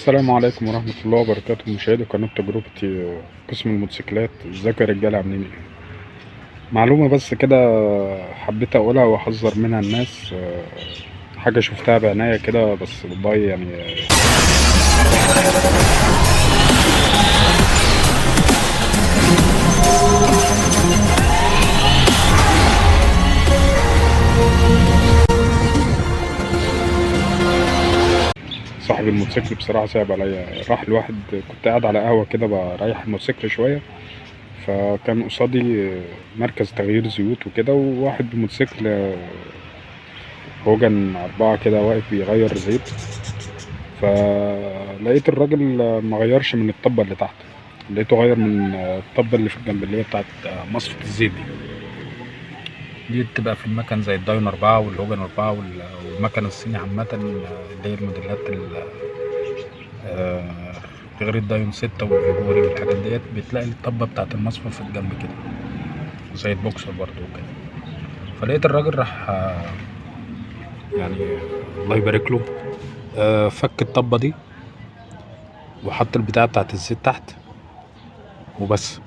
السلام عليكم ورحمة الله وبركاته، مشاهدي قناة تجربتي قسم الموتوسيكلات. ازيكم يا رجالة، عاملين ايه؟ معلومة بس كده حبيت اقولها واحذر منها الناس. حاجة شفتها بعناية كده بس والله يعني. صاحب الموتوسيكل بصراحة صعب عليا، راح الواحد كنت قاعد على قهوة كده بريح الموتوسيكل شوية، فكان قصادي مركز تغيير زيوت وكده، وواحد بموتوسيكل هوجن 4 كده واقف بيغير زيت. فلقيت الراجل مغيرش من الطبة اللي تحت، لقيته غير من الطبة اللي في الجنب اللي هي بتاعت مصفة الزيت دي بتبقى في المكن زي الداين 4 والهوجن 4 والمكن الصيني عامة، اللي هي الموديلات غير الداين 6 والفيجوري والحاجات ديت، بتلاقي الطبة بتاعت المصفى في الجنب كده زي البوكسر برضو وكده. فلقيت الراجل راح يعني الله يبارك له فك الطبة دي وحط البتاعة بتاعت الزيت تحت وبس،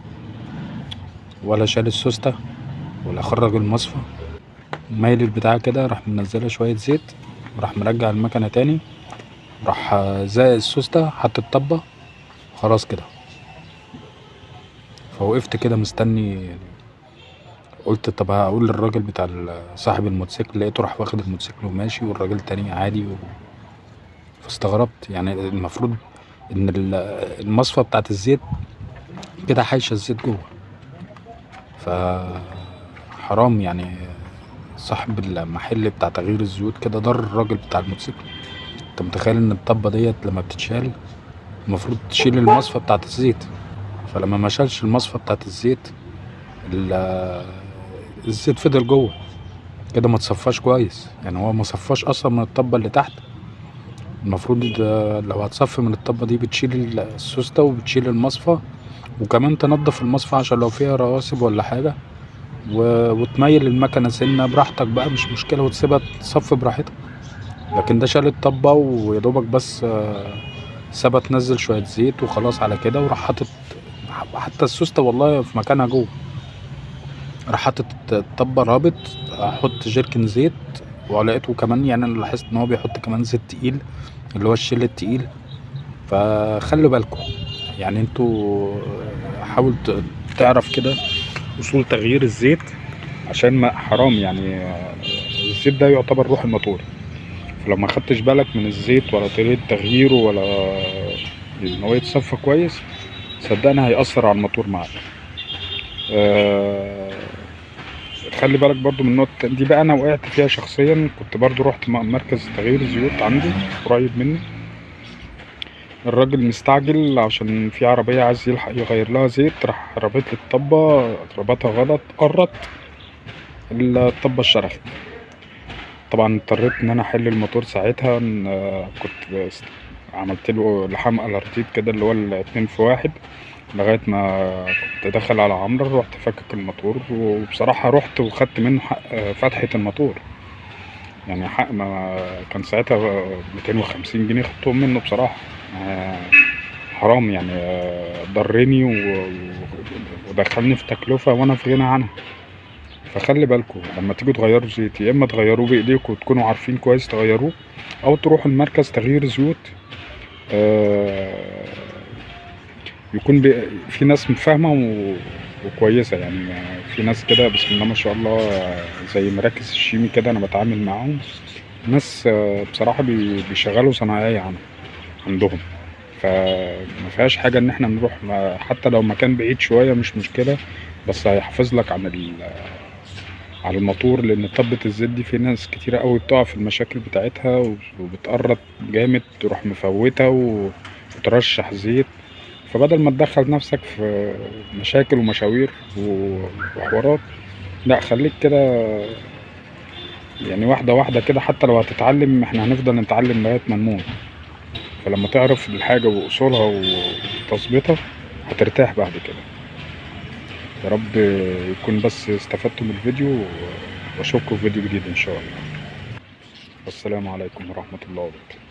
ولا شال السوستة ولا خرج المصفى، مايل البتاعة كده، راح منزلها شوية زيت وراح مرجع المكنة تاني، راح زائق السوستة، حط الطبة، خلاص كده. فوقفت كده مستني، قلت طب هقول للراجل بتاع صاحب الموتوسيكل، لقيته راح واخد الموتوسيكل وماشي والراجل تاني عادي فاستغربت. يعني المفروض ان المصفى بتاعت الزيت كده حايشة الزيت جوه، فحرام يعني صاحب المحل بتاع تغيير الزيوت كده ضر الراجل بتاع الموتوسيكل. انت متخيل ان الطبة ديت لما بتتشال المفروض تشيل المصفى بتاعت الزيت، فلما ما شالش المصفى بتاعت الزيت الزيت فضل جوه كده، ما تصفاش كويس. يعني هو ما صفاش اصلا من الطبة اللي تحت. المفروض لو هتصفي من الطبة دي بتشيل السوستة وبتشيل المصفى، وكمان تنضف المصفى عشان لو فيها رواسب ولا حاجة، وتميل المكنة سنة براحتك بقى، مش مشكلة، وتسيبها تصفي براحتها. لكن ده شال الطبة ويدوبك بس سابها تنزل شوية زيت وخلاص على كده، وراح حاطط حتى السوستة والله في مكانها جوه، راح حاطط الطبة رابط، احط جيركن زيت. ولقيته كمان يعني انا لاحظت ان هو بيحط كمان زيت تقيل اللي هو الشيل التقيل. فخلوا بالكم يعني، انتوا حاول تعرف كده اصول تغيير الزيت، عشان ما حرام يعني. الزيت ده يعتبر روح الموتور، فلو ما خدتش بالك من الزيت ولا طريقة تغييره ولا ان هو يتصفى كويس، صدقني هيأثر على الموتور معاك. خلي بالك برضو من النقطة دي بقى، انا وقعت فيها شخصيا. كنت برضو رحت مركز تغيير الزيوت عندي قريب مني، الراجل مستعجل عشان في عربية عايز يلحق يغير لها زيت، راح ربط لي الطبة، ربطها غلط، قرت الطبة اتشرخت. طبعا اضطريت ان انا احل الموتور ساعتها. كنت عملت له لحام الارتيد كده اللي هو 2 في 1، لغاية ما كنت داخل على عمرو، رحت فكك الموتور. وبصراحة رحت وخدت منه حق فتحة الموتور، يعني حق ما كان ساعتها 250 جنيه خدتهم منه بصراحة. حرام يعني، ضرني ودخلني في تكلفة وانا في غنى عنها. فخلي بالكم لما تيجوا تغيروا زيت، يا اما تغيروه بايديكم وتكونوا عارفين كويس تغيروه، او تروحوا المركز تغيير زيوت يكون في ناس فاهمه وكويسه. يعني في ناس كده بسم الله ما شاء الله، زي مراكز الشيمي كده انا بتعامل معاهم، ناس بصراحه بيشغلوا صناعيه عندهم. فما فيهاش حاجه ان احنا نروح، حتى لو مكان بعيد شويه مش مشكله، بس هيحافظ لك على الموتور. لان طبة الزيت دي في ناس كتيرة قوي بتقع في المشاكل بتاعتها وبتقرط جامد، تروح مفوتة وترشح زيت، فبدل ما تدخل نفسك في مشاكل ومشاوير وحوارات، لا خليك كده يعني واحدة واحدة كده. حتى لو هتتعلم، احنا هنفضل نتعلم لغاية ما نموت. فلما تعرف الحاجة وأصولها وتظبيطها هترتاح بعد كده. يا رب يكون بس استفدتم من الفيديو، واشوفكم في فيديو جديد ان شاء الله. والسلام عليكم ورحمة الله وبركاته.